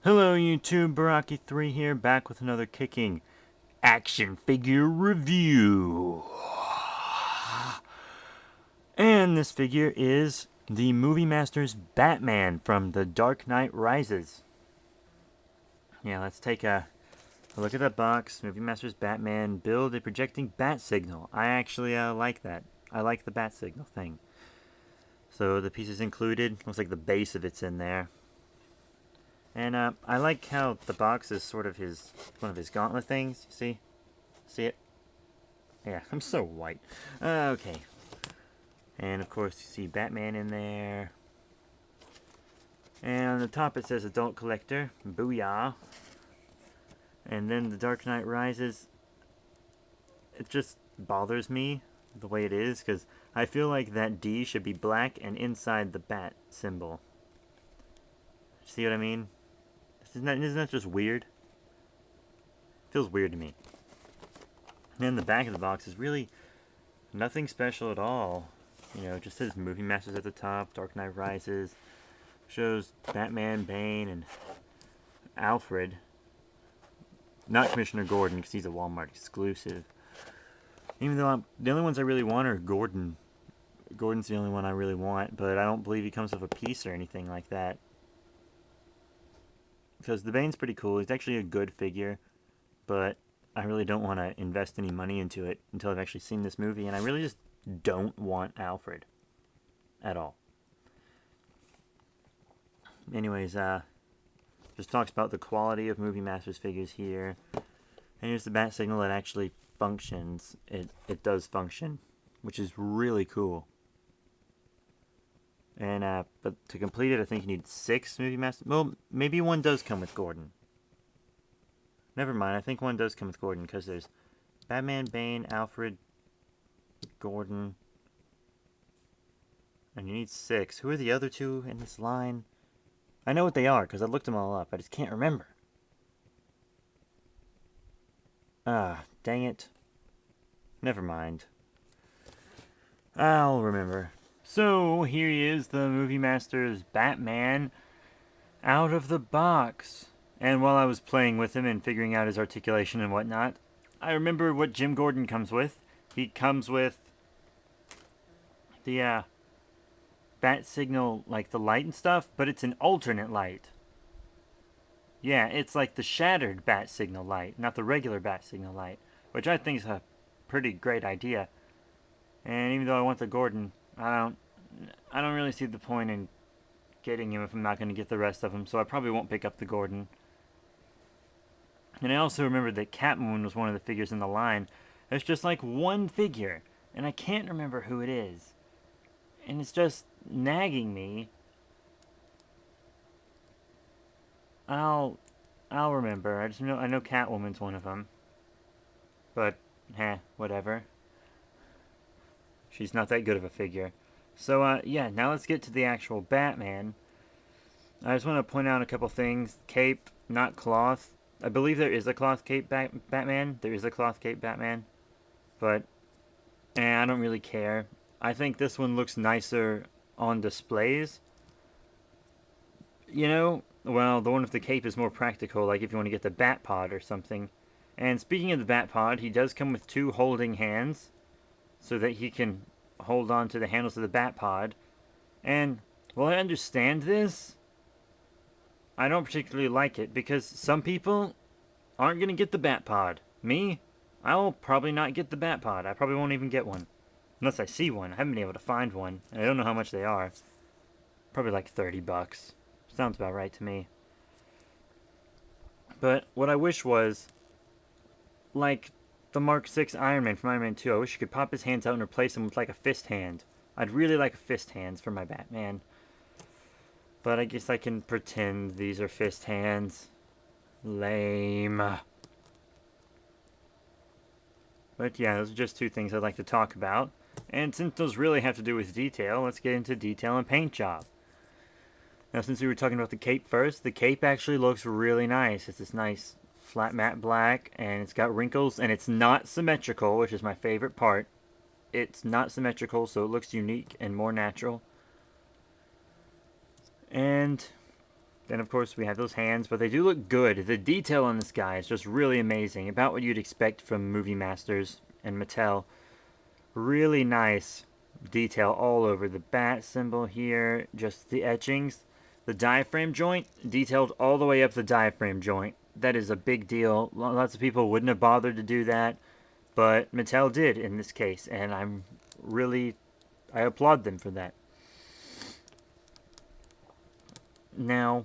Hello YouTube, Baraki3 here, back with another kicking action figure review. And this figure is the Movie Masters Batman from The Dark Knight Rises. Yeah, let's take a look at that box. Movie Masters Batman, build a projecting bat signal. I actually like that. I like the bat signal thing. So the pieces included, looks like the base of it's in there. And I like how the box is sort of one of his gauntlet things. You see? See it? Yeah, I'm so white. Okay. And of course you see Batman in there. And on the top it says Adult Collector. Booyah. And then the Dark Knight Rises. It just bothers me the way it is, because I feel like that D should be black and inside the bat symbol. See what I mean? Isn't that just weird? Feels weird to me. And then the back of the box is really nothing special at all. You know, it just says Movie Masters at the top, Dark Knight Rises. Shows Batman, Bane, and Alfred. Not Commissioner Gordon, because he's a Walmart exclusive. Even though the only ones I really want are Gordon. Gordon's the only one I really want, but I don't believe he comes with a piece or anything like that. Because the Bane's pretty cool. He's actually a good figure, but I really don't want to invest any money into it until I've actually seen this movie, and I really just don't want Alfred at all. Anyways, just talks about the quality of Movie Masters figures here. And here's the bat signal that actually functions. It does function, which is really cool. And but to complete it, I think you need 6 Movie Masters. Well, maybe one does come with Gordon. Never mind, I think one does come with Gordon, because there's Batman, Bane, Alfred, Gordon. And you need 6. Who are the other 2 in this line? I know what they are, because I looked them all up. I just can't remember. Ah, dang it. Never mind. I'll remember. So, here he is, the Movie Masters Batman out of the box. And while I was playing with him and figuring out his articulation and whatnot, I remember what Jim Gordon comes with. He comes with the bat signal, like the light and stuff, but it's an alternate light. Yeah, it's like the shattered bat signal light, not the regular bat signal light, which I think is a pretty great idea. And even though I want the Gordon, I don't really see the point in getting him if I'm not going to get the rest of them, so I probably won't pick up the Gordon. And I also remembered that Catwoman was one of the figures in the line. There's just like one figure, and I can't remember who it is. And it's just nagging me. I'll remember. I know Catwoman's one of them. But, whatever. She's not that good of a figure. So, yeah, now let's get to the actual Batman. I just want to point out a couple things. Cape, not cloth. I believe there is a cloth cape Batman. There is a cloth cape Batman. But, I don't really care. I think this one looks nicer on displays. You know, well, the one with the cape is more practical, like if you want to get the Bat Pod or something. And speaking of the Bat Pod, he does come with 2 holding hands, so that he can hold on to the handles of the Bat Pod. And, well, I understand this. I don't particularly like it, because some people aren't going to get the Bat Pod. Me, I will probably not get the Bat Pod. I probably won't even get one. Unless I see one. I haven't been able to find one. And I don't know how much they are. Probably like $30. Sounds about right to me. But what I wish was, like the Mark 6 Iron Man from Iron Man 2, I wish you could pop his hands out and replace them with like a fist hand. I'd really like fist hands for my Batman. But I guess I can pretend these are fist hands. Lame. But yeah, those are just 2 things I'd like to talk about. And since those really have to do with detail, let's get into detail and paint job. Now, since we were talking about the cape first, the cape actually looks really nice. It's this nice flat matte black, and it's got wrinkles, and it's not symmetrical, which is my favorite part. It's not symmetrical, so it looks unique and more natural. And Then, of course, we have those hands, but they do look good. The detail on this guy is just really amazing. About what you'd expect from Movie Masters and Mattel. Really nice detail all over the bat symbol here. Just the etchings. The diaphragm joint, detailed all the way up the diaphragm joint. That is a big deal. Lots of people wouldn't have bothered to do that, but Mattel did in this case, and I applaud them for that. Now,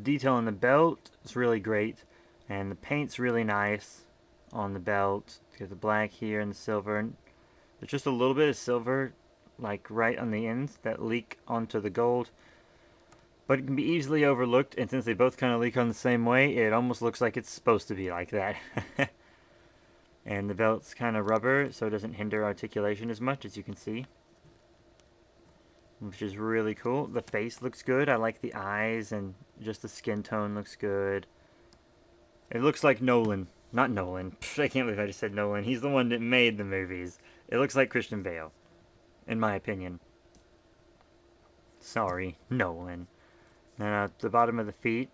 detail on the belt is really great, and the paint's really nice on the belt. Got the black here and the silver. There's just a little bit of silver, like right on the ends, that leak onto the gold. But it can be easily overlooked, and since they both kind of leak on the same way, it almost looks like it's supposed to be like that. And the belt's kind of rubber, so it doesn't hinder articulation as much, as you can see. Which is really cool. The face looks good. I like the eyes, and just the skin tone looks good. It looks like Nolan. Not Nolan. I can't believe I just said Nolan. He's the one that made the movies. It looks like Christian Bale, in my opinion. Sorry, Nolan. Now, the bottom of the feet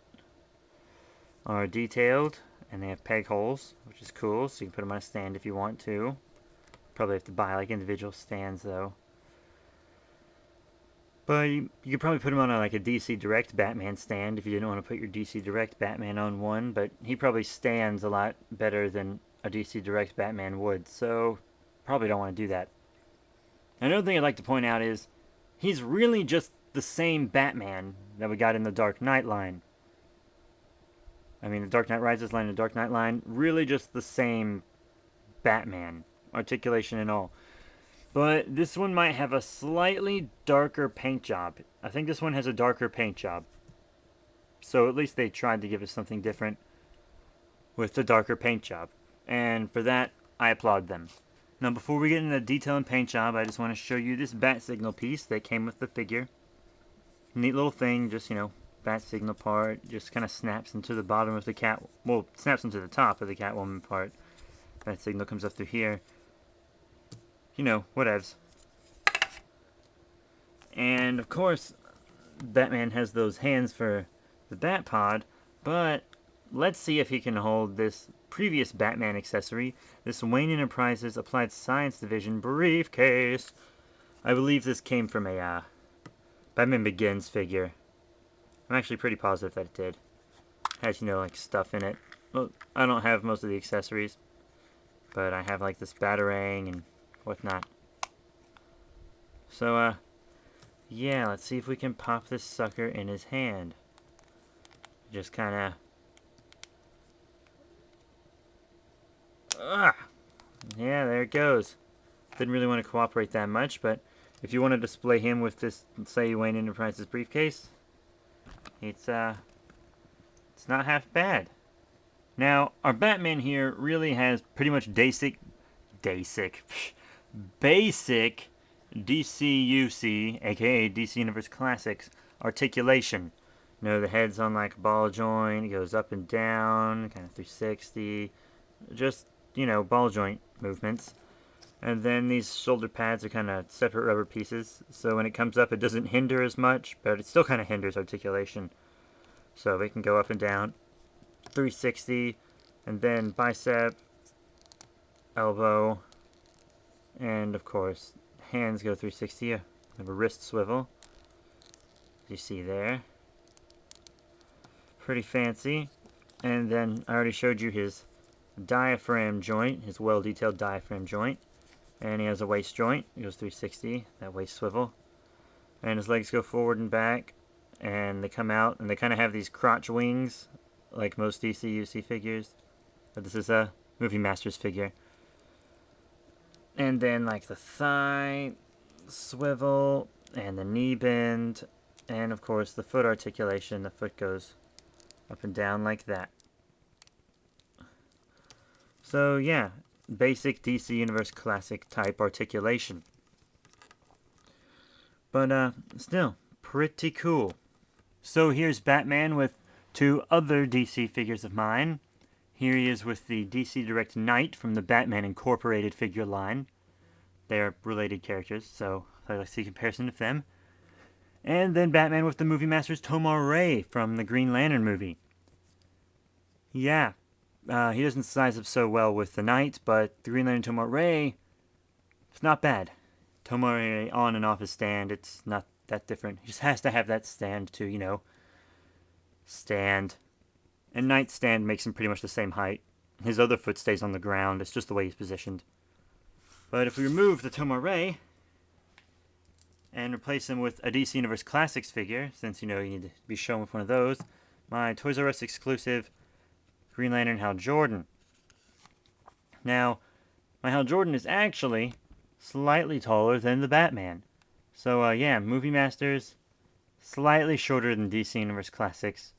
are detailed, and they have peg holes, which is cool, so you can put them on a stand if you want to. Probably have to buy, like, individual stands, though. But you could probably put him on like a DC Direct Batman stand if you didn't want to put your DC Direct Batman on one, but he probably stands a lot better than a DC Direct Batman would, so probably don't want to do that. Another thing I'd like to point out is he's really just the same Batman that we got in the Dark Knight line. I mean, the Dark Knight Rises line and the Dark Knight line, really just the same Batman, articulation and all. But this one might have a slightly darker paint job. I think this one has a darker paint job. So at least they tried to give us something different with the darker paint job. And for that, I applaud them. Now, before we get into the detail and paint job, I just want to show you this bat signal piece that came with the figure. Neat little thing, just, bat signal part. Just kind of snaps into the bottom of the cat... Well, snaps into the top of the Catwoman part. Bat signal comes up through here. Whatevs. And, of course, Batman has those hands for the Bat Pod, but let's see if he can hold this previous Batman accessory, this Wayne Enterprises Applied Science Division briefcase. I believe this came from a Batman Begins figure. I'm actually pretty positive that it did. It has, like, stuff in it. Well, I don't have most of the accessories, but I have, like, this Batarang and whatnot. So, yeah, let's see if we can pop this sucker in his hand. Just kind of... Yeah, there it goes. Didn't really want to cooperate that much, but if you want to display him with this, say, Wayne Enterprises briefcase, it's not half bad. Now, our Batman here really has pretty much basic DCUC, aka DC Universe Classics, articulation. The head's on like a ball joint, it goes up and down, kind of 360, just, ball joint movements. And then these shoulder pads are kind of separate rubber pieces, so when it comes up it doesn't hinder as much, but it still kind of hinders articulation. So they can go up and down, 360, and then bicep, elbow, and of course, hands go 360. I have a wrist swivel, as you see there. Pretty fancy. And then I already showed you his diaphragm joint, his well-detailed diaphragm joint. And he has a waist joint. It goes 360, that waist swivel. And his legs go forward and back, and they come out, and they kind of have these crotch wings, like most DCUC figures. But this is a Movie Masters figure. And then, like, the thigh swivel, and the knee bend, and, of course, the foot articulation. The foot goes up and down like that. So, yeah, basic DC Universe Classic type articulation. But, still, pretty cool. So here's Batman with two other DC figures of mine. Here he is with the DC Direct Knight from the Batman Incorporated figure line. They are related characters, so I'd like to see a comparison of them. And then Batman with the Movie Master's Tomar-Ray from the Green Lantern movie. Yeah, he doesn't size up so well with the Knight, but the Green Lantern Tomar-Ray, it's not bad. Tomar-Ray on and off his stand, it's not that different. He just has to have that stand to, stand. And Knight's stand makes him pretty much the same height. His other foot stays on the ground, it's just the way he's positioned. But if we remove the Tomar-Ray and replace him with a DC Universe Classics figure, since you need to be shown with one of those, my Toys R Us exclusive Green Lantern Hal Jordan. Now, my Hal Jordan is actually slightly taller than the Batman. So, yeah, Movie Masters, slightly shorter than DC Universe Classics,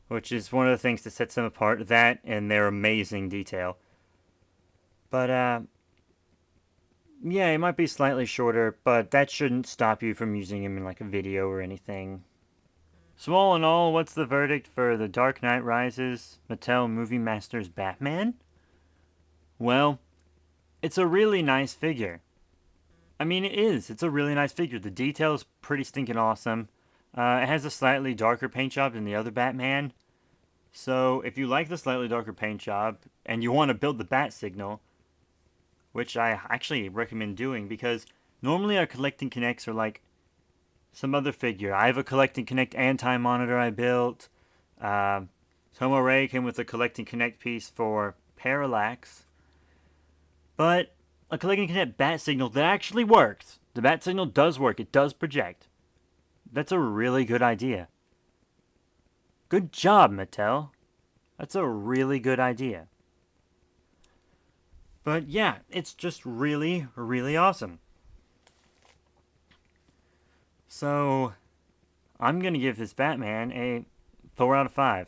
which is one of the things that sets them apart, that and their amazing detail. But, yeah, it might be slightly shorter, but that shouldn't stop you from using him in like a video or anything. So all in all, what's the verdict for The Dark Knight Rises Mattel Movie Masters Batman? Well, it's a really nice figure. I mean, it is. It's a really nice figure. The detail is pretty stinking awesome. It has a slightly darker paint job than the other Batman. So if you like the slightly darker paint job and you want to build the bat signal, which I actually recommend doing, because normally our collecting connects are like some other figure. I have a collecting connect anti-monitor I built. Tomar-Ray came with a collecting connect piece for Parallax. But a collecting connect bat signal that actually works. The bat signal does work. It does project. That's a really good idea. Good job, Mattel. That's a really good idea. But yeah, it's just really, really awesome. So, I'm going to give this Batman a 4 out of 5.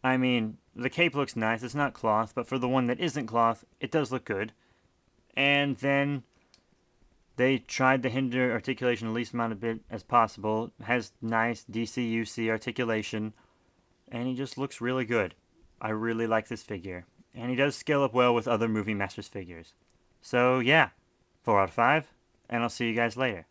I mean, the cape looks nice. It's not cloth, but for the one that isn't cloth, it does look good. And then they tried to hinder articulation the least amount of bit as possible. It has nice DCUC articulation, and he just looks really good. I really like this figure. And he does scale up well with other Movie Masters figures. So yeah, 4 out of 5, and I'll see you guys later.